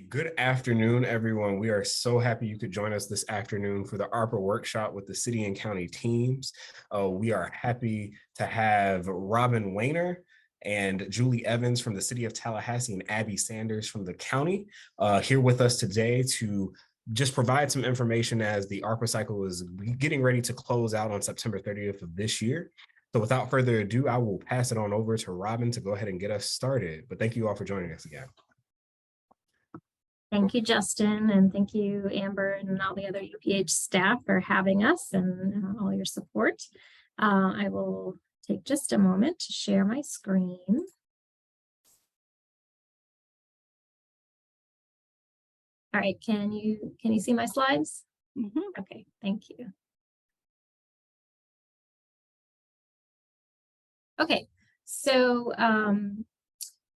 Good afternoon, everyone. We are so happy you could join us this afternoon for the ARPA Workshop with the city and county teams. We are happy to have Robin Wayner and Julie Evans from the city of Tallahassee and Abby Sanders from the county here with us today to just provide some information as the ARPA cycle is getting ready to close out on September 30th of this year. So without further ado, I will pass it on over to Robin to go ahead and get us started. But thank you all for joining us again. Thank you, Justin, and thank you, Amber, and all the other UPH staff for having us and all your support. I will take just a moment to share my screen. All right, can you see my slides? Mm-hmm. Okay, thank you. Okay, so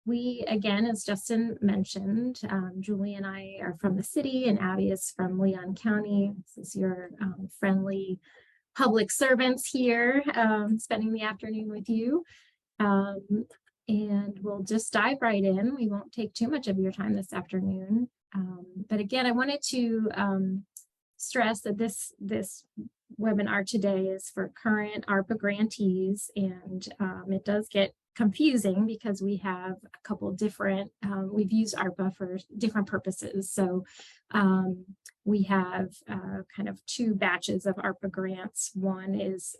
we, again, as Justin mentioned, Julie and I are from the city and Abby is from Leon County. This is your friendly public servants here spending the afternoon with you. And we'll just dive right in. We won't take too much of your time this afternoon. But again, I wanted to stress that this webinar today is for current ARPA grantees, and it does get confusing because we have a couple different, we've used ARPA for different purposes. So we have kind of two batches of ARPA grants. One is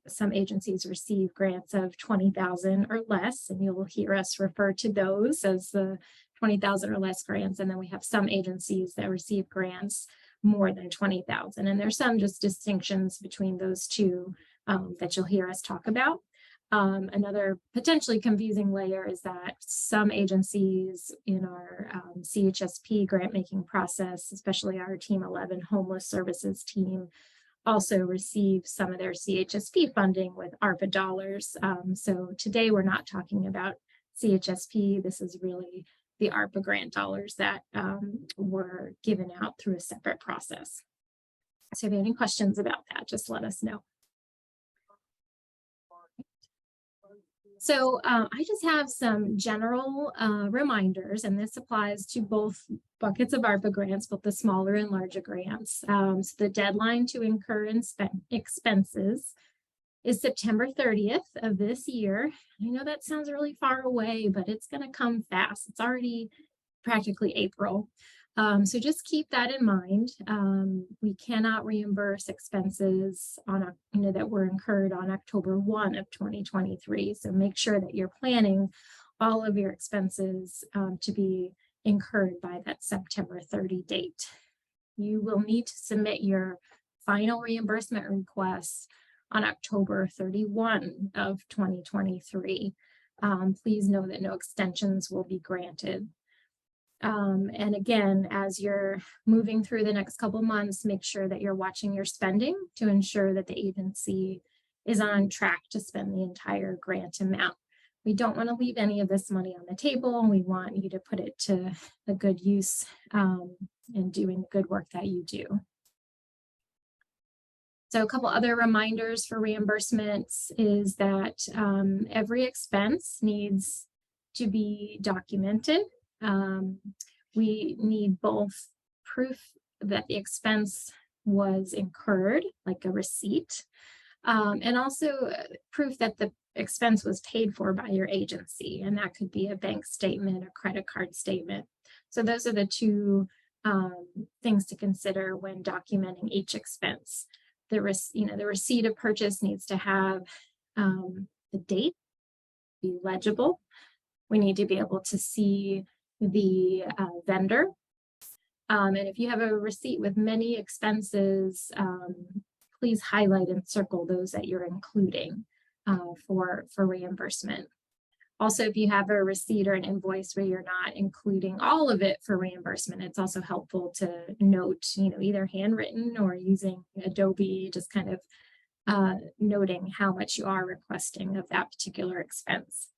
some agencies receive grants of $20,000 or less, and you'll hear us refer to those as the 20,000 or less grants. And then we have some agencies that receive grants more than 20,000. And there's some just distinctions between those two that you'll hear us talk about. Another potentially confusing layer is that some agencies in our CHSP grant making process, especially our Team 11 homeless services team, also receive some of their CHSP funding with ARPA dollars. So today we're not talking about CHSP. This is really the ARPA grant dollars that were given out through a separate process. So if you have any questions about that, just let us know. So I just have some general reminders, and this applies to both buckets of ARPA grants, both the smaller and larger grants. So the deadline to incur expenses is September 30th of this year. I know that sounds really far away, but it's going to come fast. It's already practically April. So just keep that in mind. We cannot reimburse expenses on, that were incurred on October 1 of 2023. So make sure that you're planning all of your expenses to be incurred by that September 30 date. You will need to submit your final reimbursement requests on October 31 of 2023. Please know that no extensions will be granted. And again, as you're moving through the next couple months, make sure that you're watching your spending to ensure that the agency is on track to spend the entire grant amount. We don't want to leave any of this money on the table, and we want you to put it to a good use in doing the good work that you do. So a couple other reminders for reimbursements is that every expense needs to be documented. We need both proof that the expense was incurred, like a receipt, and also proof that the expense was paid for by your agency. And that could be a bank statement, a credit card statement. So those are the two things to consider when documenting each expense. The receipt of purchase needs to have the date, be legible. We need to be able to see the vendor. And if you have a receipt with many expenses, please highlight and circle those that you're including for reimbursement. Also, if you have a receipt or an invoice where you're not including all of it for reimbursement, it's also helpful to note, either handwritten or using Adobe, just kind of noting how much you are requesting of that particular expense.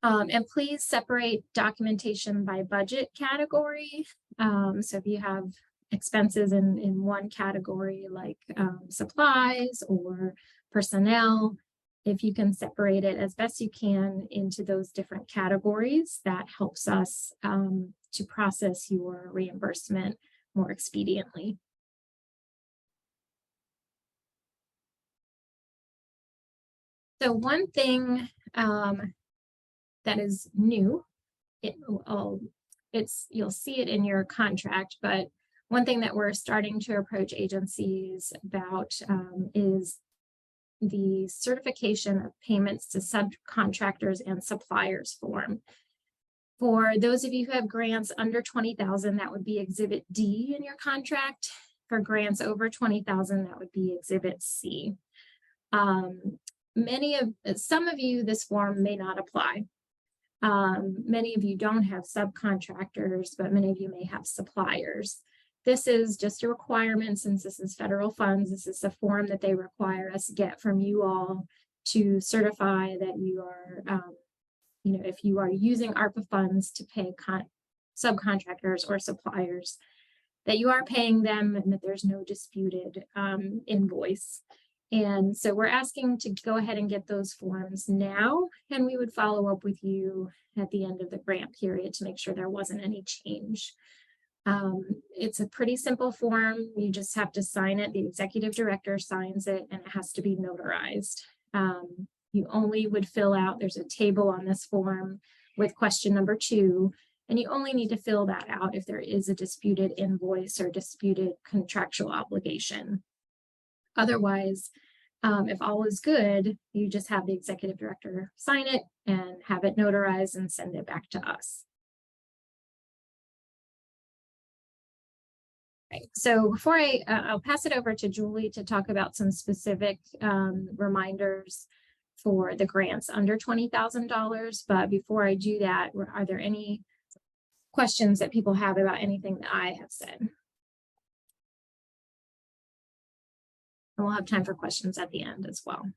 And please separate documentation by budget category. So if you have expenses in one category like supplies or personnel, if you can separate it as best you can into those different categories, that helps us to process your reimbursement more expediently. So one thing that is new, you'll see it in your contract, but one thing that we're starting to approach agencies about is the certification of payments to subcontractors and suppliers form. For those of you who have grants under 20,000, that would be Exhibit D in your contract. For grants over 20,000, that would be Exhibit C. Some of you, this form may not apply. Many of you don't have subcontractors, but many of you may have suppliers. This is just a requirement since this is federal funds. This is a form that they require us to get from you all to certify that you are, if you are using ARPA funds to pay subcontractors or suppliers, that you are paying them and that there's no disputed invoice. And so we're asking to go ahead and get those forms now, and we would follow up with you at the end of the grant period to make sure there wasn't any change. It's a pretty simple form. You just have to sign it. The executive director signs it, and it has to be notarized. You only would fill out, there's a table on this form with question number 2, and you only need to fill that out if there is a disputed invoice or disputed contractual obligation. Otherwise, if all is good, you just have the executive director sign it and have it notarized and send it back to us. Right. So before I'll pass it over to Julie to talk about some specific reminders for the grants under $20,000. But before I do that, are there any questions that people have about anything that I have said? And we'll have time for questions at the end as well.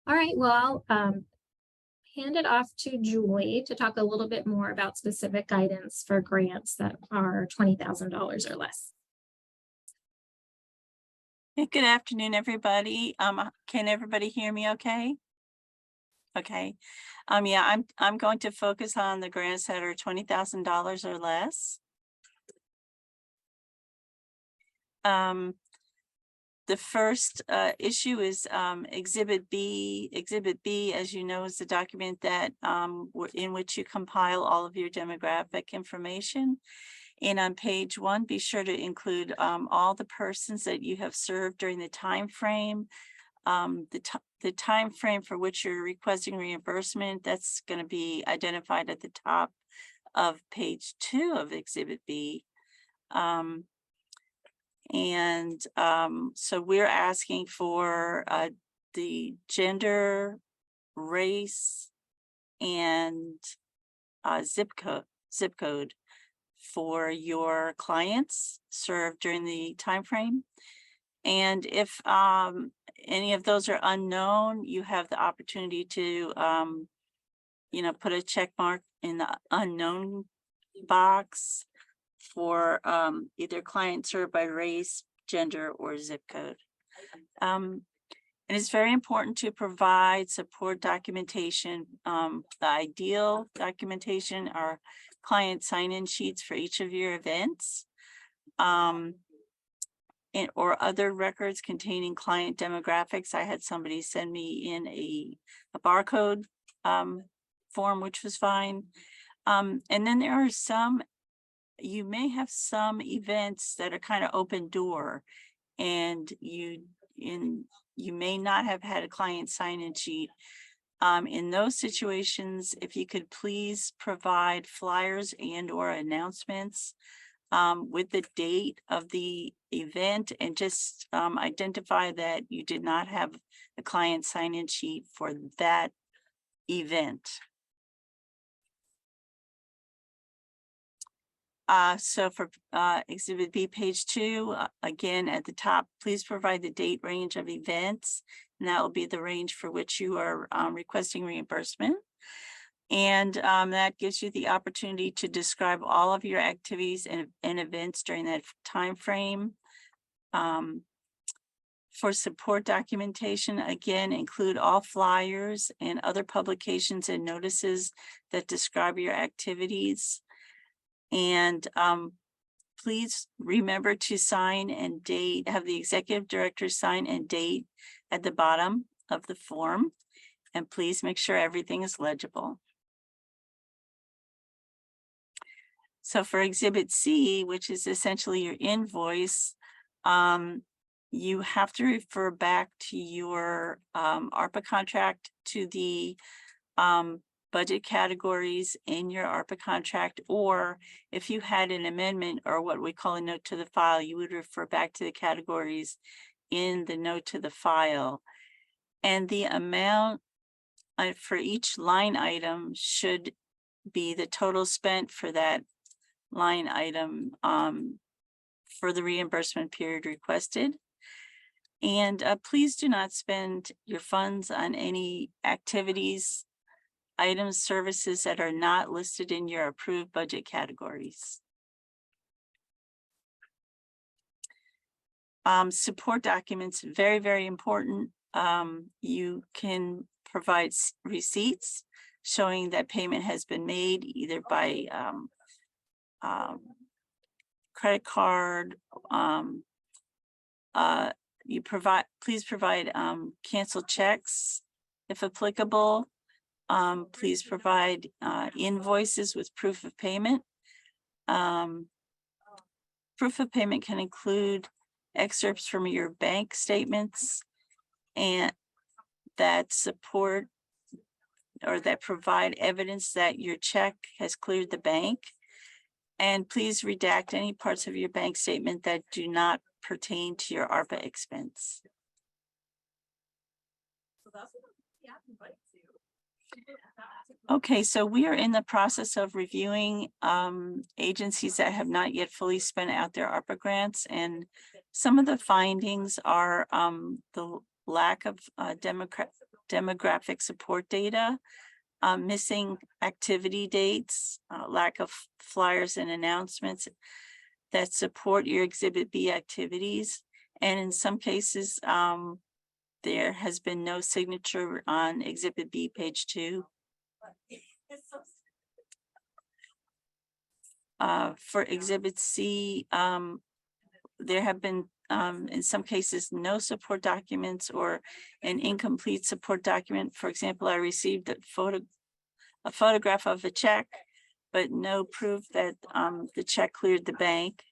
All right, well, I'll hand it off to Julie to talk a little bit more about specific guidance for grants that are $20,000 or less. Good afternoon, everybody. Can everybody hear me okay? Okay. Yeah, I'm going to focus on the grants that are $20,000 or less. The first issue is Exhibit B. Exhibit B, as you know, is the document that in which you compile all of your demographic information. And on page 1, be sure to include all the persons that you have served during the time frame. The time frame for which you're requesting reimbursement, that's going to be identified at the top of page 2 of Exhibit B. So we're asking for the gender, race, and zip code for your clients served during the time frame. And if any of those are unknown, you have the opportunity to put a check mark in the unknown box for either client served by race, gender, or zip code. And it's very important to provide support documentation. The ideal documentation are client sign-in sheets for each of your events, or other records containing client demographics. I had somebody send me in a barcode form, which was fine. And then there are you may have some events that are kind of open door, and you may not have had a client sign-in sheet. In those situations, if you could please provide flyers and or announcements with the date of the event, and just identify that you did not have a client sign-in sheet for that event. So for Exhibit B, page 2, again, at the top, please provide the date range of events, and that will be the range for which you are requesting reimbursement. And that gives you the opportunity to describe all of your activities and events during that time frame. For support documentation, again, include all flyers and other publications and notices that describe your activities. And please remember to sign and date, have the executive director sign and date at the bottom of the form. And please make sure everything is legible. So for Exhibit C, which is essentially your invoice, you have to refer back to your ARPA contract, to the budget categories in your ARPA contract, or if you had an amendment or what we call a note to the file, you would refer back to the categories in the note to the file. And the amount for each line item should be the total spent for that line item for the reimbursement period requested. And please do not spend your funds on any activities, items, services that are not listed in your approved budget categories. Support documents, very, very important. You can provide receipts showing that payment has been made either by credit card. Please provide canceled checks if applicable. Please provide invoices with proof of payment. Proof of payment can include excerpts from your bank statements and that support or that provide evidence that your check has cleared the bank. And please redact any parts of your bank statement that do not pertain to your ARPA expense. Okay, so we are in the process of reviewing agencies that have not yet fully spent out their ARPA grants, and some of the findings are the lack of demographic support data, missing activity dates, lack of flyers and announcements that support your Exhibit B activities, and in some cases there has been no signature on Exhibit B, page 2. For Exhibit C, there have been in some cases no support documents or an incomplete support document. For example, I received a photograph of a check, but no proof that the check cleared the bank.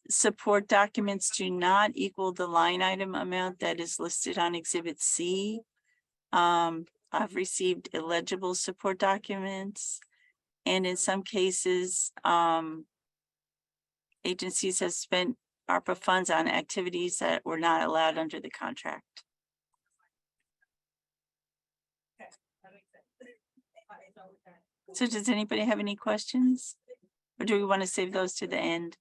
Support documents do not equal the line item amount that is listed on Exhibit C. I've received illegible support documents, and in some cases, agencies have spent ARPA funds on activities that were not allowed under the contract. So does anybody have any questions? Or do we want to save those to the end?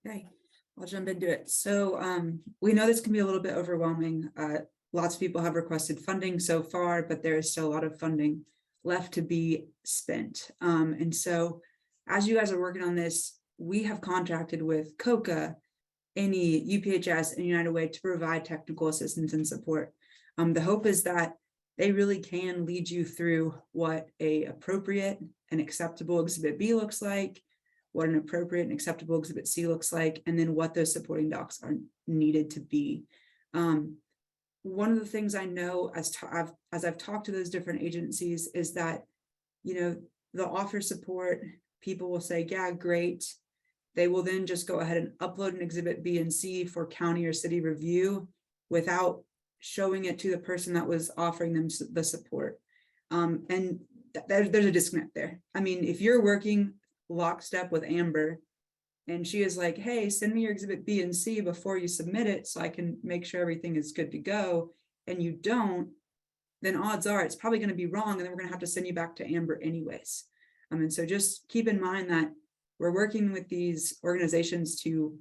Okay, I'll jump into it. So we know this can be a little bit overwhelming. Lots of people have requested funding so far, but there is still a lot of funding left to be spent. And so as you guys are working on this, we have contracted with COCA, any UPHS and United Way to provide technical assistance and support. The hope is that they really can lead you through what a appropriate and acceptable Exhibit B looks like, what an appropriate and acceptable Exhibit C looks like, and then what those supporting docs are needed to be. One of the things I know as I've talked to those different agencies is that, you know, they'll offer support. People will say, yeah, great. They will then just go ahead and upload an Exhibit B and C for county or city review without showing it to the person that was offering them the support. And there's a disconnect there. I mean, if you're working lockstep with Amber and she is like, hey, send me your Exhibit B and C before you submit it so I can make sure everything is good to go, and you don't, then odds are it's probably going to be wrong, and then we're going to have to send you back to Amber anyways. And so just keep in mind that we're working with these organizations to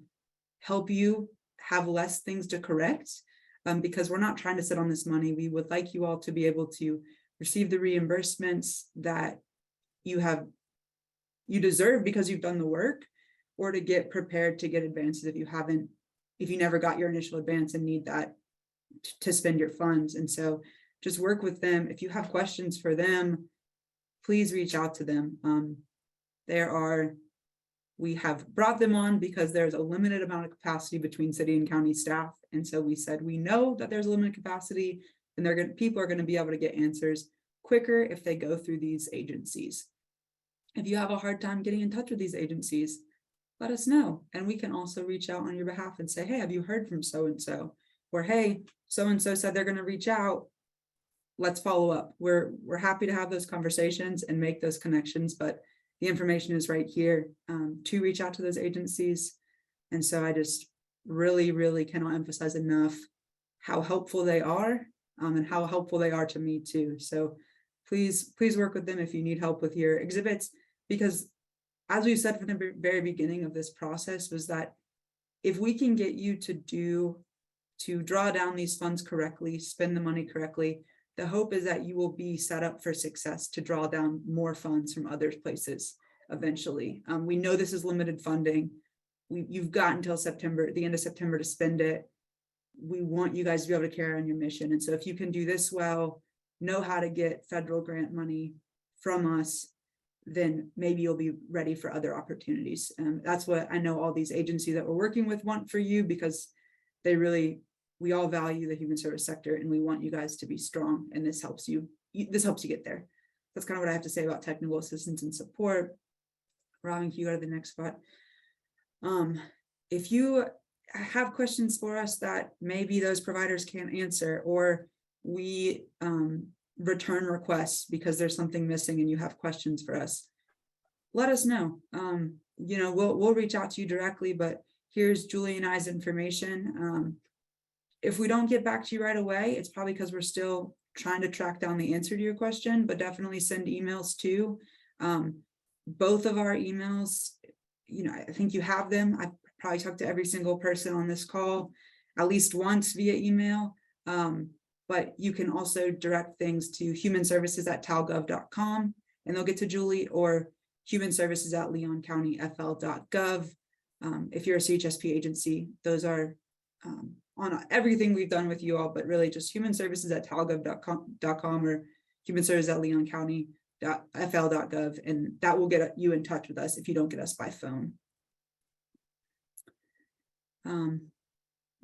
help you have less things to correct, because we're not trying to sit on this money. We would like you all to be able to receive the reimbursements that you deserve because you've done the work, or to get prepared to get advances if you never got your initial advance and need that to spend your funds. And so just work with them. If you have questions for them, please reach out to them. We have brought them on because there's a limited amount of capacity between city and county staff. And so we said, we know that there's a limited capacity, and people are going to be able to get answers quicker if they go through these agencies. If you have a hard time getting in touch with these agencies, let us know. And we can also reach out on your behalf and say, hey, have you heard from so-and-so? Or, hey, so-and-so said they're going to reach out. Let's follow up. We're happy to have those conversations and make those connections, but the information is right here to reach out to those agencies. And so I just really, really cannot emphasize enough how helpful they are and how helpful they are to me too. So please work with them if you need help with your exhibits, because as we said from the very beginning of this process was that if we can get you to draw down these funds correctly, spend the money correctly, the hope is that you will be set up for success to draw down more funds from other places eventually. We know this is limited funding. You've got until the end of September to spend it. We want you guys to be able to carry on your mission. And so if you can do this well, know how to get federal grant money from us, then maybe you'll be ready for other opportunities. That's what I know all these agencies that we're working with want for you, because we all value the human service sector and we want you guys to be strong, and this helps you get there. That's kind of what I have to say about technical assistance and support. Robin, can you go to the next spot? If you have questions for us that maybe those providers can't answer, or we return requests because there's something missing and you have questions for us, let us know. We'll reach out to you directly, but here's Julie and I's information. If we don't get back to you right away, it's probably because we're still trying to track down the answer to your question, but definitely send emails too. Both of our emails, I think you have them. I probably talked to every single person on this call at least once via email, but you can also direct things to humanservices@talgov.com and they'll get to Julie, or humanservices@leoncountyfl.gov. If you're a CHSP agency, those are on everything we've done with you all, but really just humanservices@talgov.com or humanservices@leoncounty.fl.gov, and that will get you in touch with us if you don't get us by phone.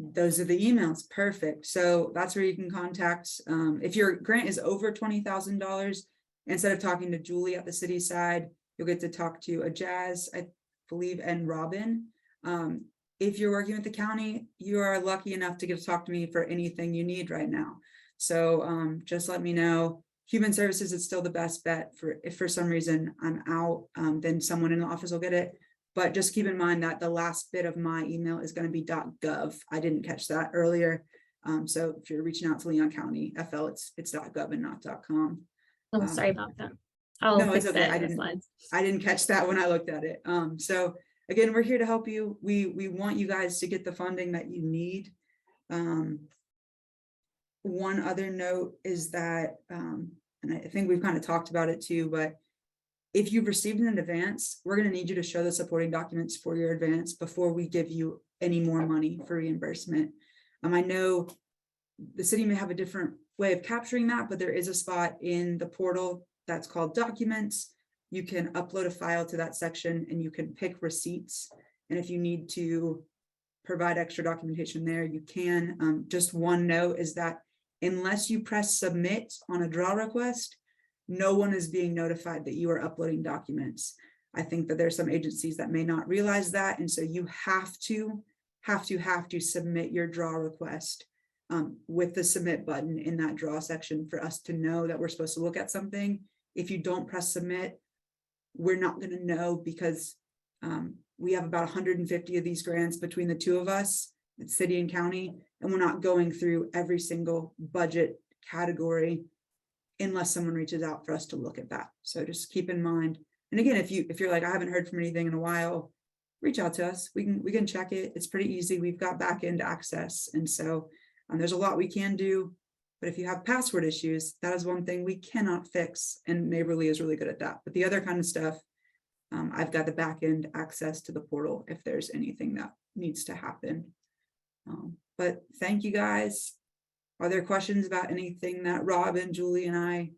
Those are the emails. Perfect. So that's where you can contact. If your grant is over $20,000, instead of talking to Julie at the city side, you'll get to talk to a Jazz, I believe, and Robin. If you're working with the county, you are lucky enough to get to talk to me for anything you need right now. So just let me know. Human Services is still the best bet. If for some reason I'm out, then someone in the office will get it. But just keep in mind that the last bit of my email is going to be .gov. I didn't catch that earlier. So if you're reaching out to Leon County FL, it's .gov and not .com. Oh, sorry about that. No, it's okay. I didn't catch that when I looked at it. So again, we're here to help you. We want you guys to get the funding that you need. One other note is that, and I think we've kind of talked about it too, but if you've received an advance, we're going to need you to show the supporting documents for your advance before we give you any more money for reimbursement. I know the city may have a different way of capturing that, but there is a spot in the portal that's called documents. You can upload a file to that section and you can pick receipts. And if you need to provide extra documentation there, you can. Just one note is that unless you press submit on a draw request, no one is being notified that you are uploading documents. I think that there's some agencies that may not realize that. And so you have to submit your draw request with the submit button in that draw section for us to know that we're supposed to look at something. If you don't press submit, we're not going to know, because we have about 150 of these grants between the two of us, city and county, and we're not going through every single budget category unless someone reaches out for us to look at that. So just keep in mind. And again, if you're like, I haven't heard from anything in a while, reach out to us. We can check it. It's pretty easy. We've got back end access. And so there's a lot we can do. But if you have password issues, that is one thing we cannot fix, and Neighborly is really good at that. But the other kind of stuff, I've got the back end access to the portal if there's anything that needs to happen. But thank you guys. Are there questions about anything that Robin, Julie, and I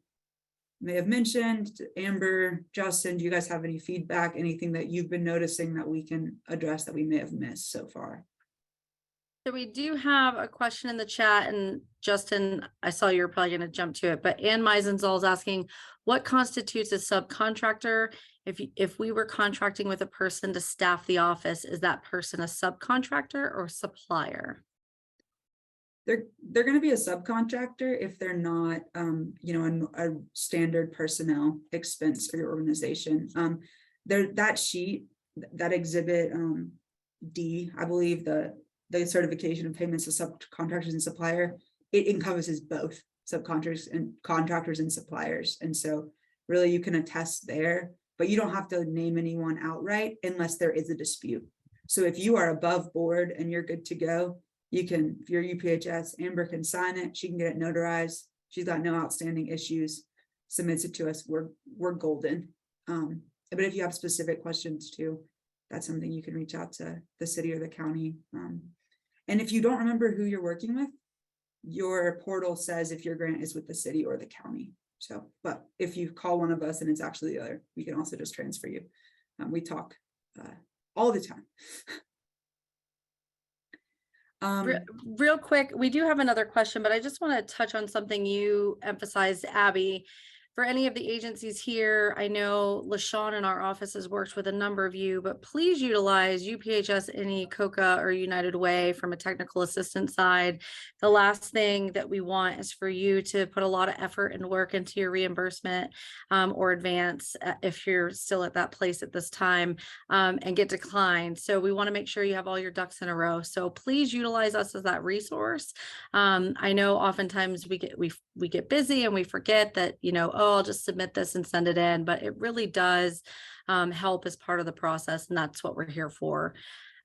may have mentioned? Amber, Justin, do you guys have any feedback, anything that you've been noticing that we can address that we may have missed so far? So we do have a question in the chat, and Justin, I saw you were probably going to jump to it, but Ann Meisenzahl is asking, what constitutes a subcontractor? If we were contracting with a person to staff the office, is that person a subcontractor or supplier? They're going to be a subcontractor if they're not, a standard personnel expense for your organization. That sheet, that exhibit D, I believe the certification of payments to subcontractors and supplier, it encompasses both subcontractors and contractors and suppliers. And so really you can attest there, but you don't have to name anyone outright unless there is a dispute. So if you are above board and you're good to go, you can, if you're UPHS, Amber can sign it, she can get it notarized. She's got no outstanding issues, submits it to us, we're golden. But if you have specific questions too, that's something you can reach out to the city or the county. And if you don't remember who you're working with, your portal says if your grant is with the city or the county. So, but if you call one of us and it's actually the other, we can also just transfer you. We talk all the time. Real quick, we do have another question, but I just want to touch on something you emphasized, Abby. For any of the agencies here, I know LaShawn in our office has worked with a number of you, but please utilize UPHS, any COCA or United Way from a technical assistance side. The last thing that we want is for you to put a lot of effort and work into your reimbursement or advance if you're still at that place at this time and get declined. So we want to make sure you have all your ducks in a row. So please utilize us as that resource. I know oftentimes we get busy and we forget that, oh, I'll just submit this and send it in, but it really does help as part of the process, and that's what we're here for.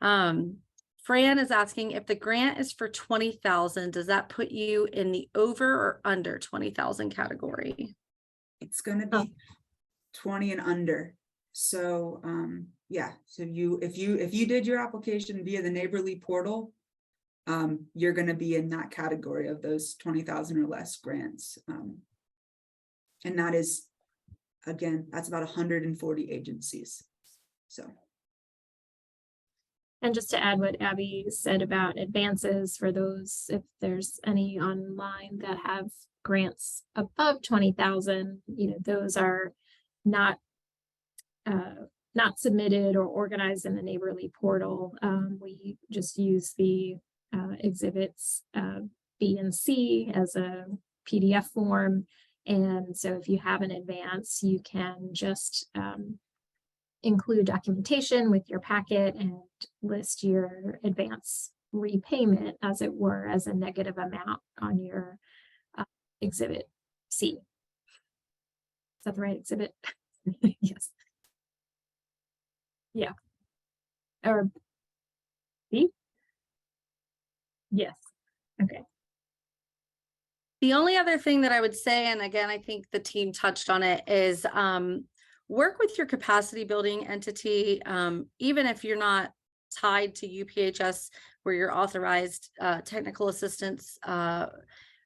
Fran is asking, if the grant is for 20,000, does that put you in the over or under 20,000 category? It's going to be 20 and under. So yeah, so if you did your application via the Neighborly portal, you're going to be in that category of those 20,000 or less grants. And that is, again, that's about 140 agencies. So. And just to add what Abby said about advances for those, if there's any online that have grants above 20,000, those are not submitted or organized in the Neighborly portal. We just use the exhibits B and C as a PDF form. And so if you have an advance, you can just include documentation with your packet and list your advance repayment, as it were, as a negative amount on your exhibit C. Is that the right exhibit? Yes. Yeah. Or B? Yes. Okay. The only other thing that I would say, and again, I think the team touched on it, is work with your capacity building entity, even if you're not tied to UPHS, where you're authorized technical assistance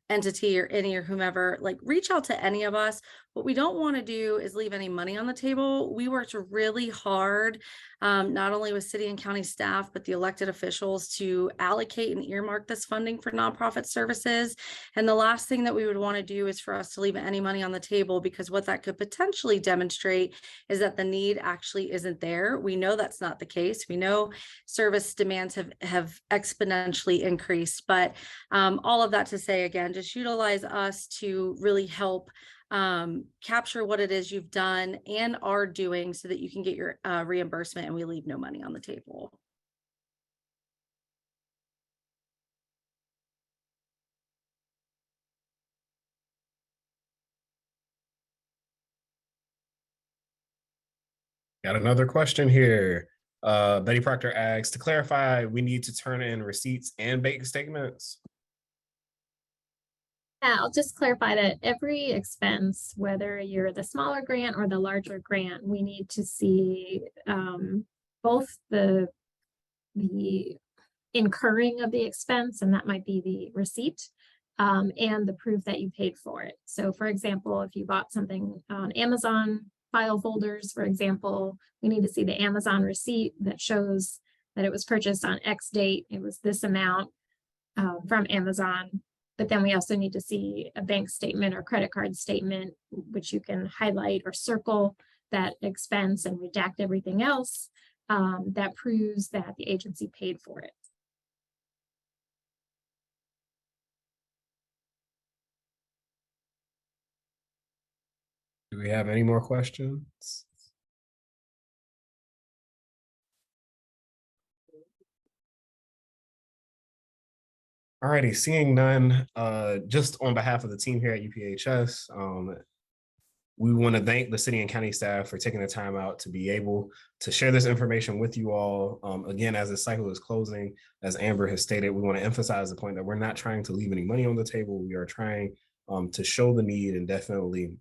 entity or any or whomever, like reach out to any of us. What we don't want to do is leave any money on the table. We worked really hard, not only with city and county staff, but the elected officials to allocate and earmark this funding for nonprofit services. And the last thing that we would want to do is for us to leave any money on the table, because what that could potentially demonstrate is that the need actually isn't there. We know that's not the case. We know service demands have exponentially increased, but all of that to say, again, just utilize us to really help capture what it is you've done and are doing so that you can get your reimbursement and we leave no money on the table. Got another question here. Betty Proctor asks, to clarify, we need to turn in receipts and bank statements? Yeah, I'll just clarify that every expense, whether you're the smaller grant or the larger grant, we need to see both the incurring of the expense, and that might be the receipt, and the proof that you paid for it. So for example, if you bought something on Amazon file folders, for example, we need to see the Amazon receipt that shows that it was purchased on X date, it was this amount from Amazon. But then we also need to see a bank statement or credit card statement, which you can highlight or circle that expense and redact everything else that proves that the agency paid for it. Do we have any more questions? Alrighty, seeing none, just on behalf of the team here at UPHS, we want to thank the city and county staff for taking the time out to be able to share this information with you all. Again, as the cycle is closing, as Amber has stated, we want to emphasize the point that we're not trying to leave any money on the table. We are trying to show the need and definitely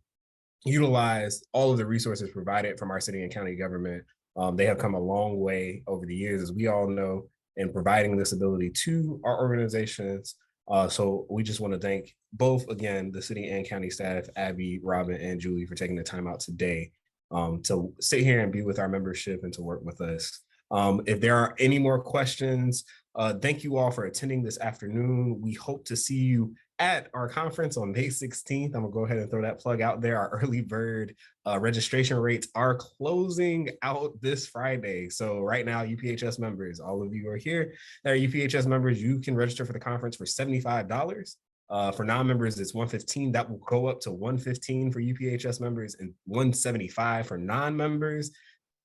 utilize all of the resources provided from our city and county government. They have come a long way over the years, as we all know, in providing this ability to our organizations. So we just want to thank both, again, the city and county staff, Abby, Robin, and Julie, for taking the time out today to sit here and be with our membership and to work with us. If there are any more questions, thank you all for attending this afternoon. We hope to see you at our conference on May 16th. I'm gonna go ahead and throw that plug out there. Our early bird registration rates are closing out this Friday. So right now, UPHS members, all of you are here that are UPHS members, you can register for the conference for $75. For non-members, it's $115. That will go up to $115 for UPHS members and $175 for non-members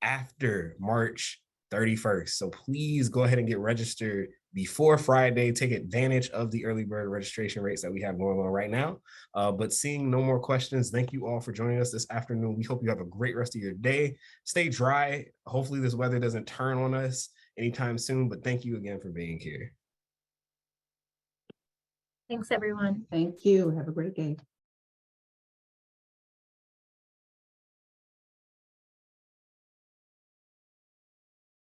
after March 31st. So please go ahead and get registered before Friday. Take advantage of the early bird registration rates that we have going on right now. But seeing no more questions, thank you all for joining us this afternoon. We hope you have a great rest of your day. Stay dry. Hopefully this weather doesn't turn on us anytime soon, but thank you again for being here. Thanks, everyone. Thank you. Have a great day.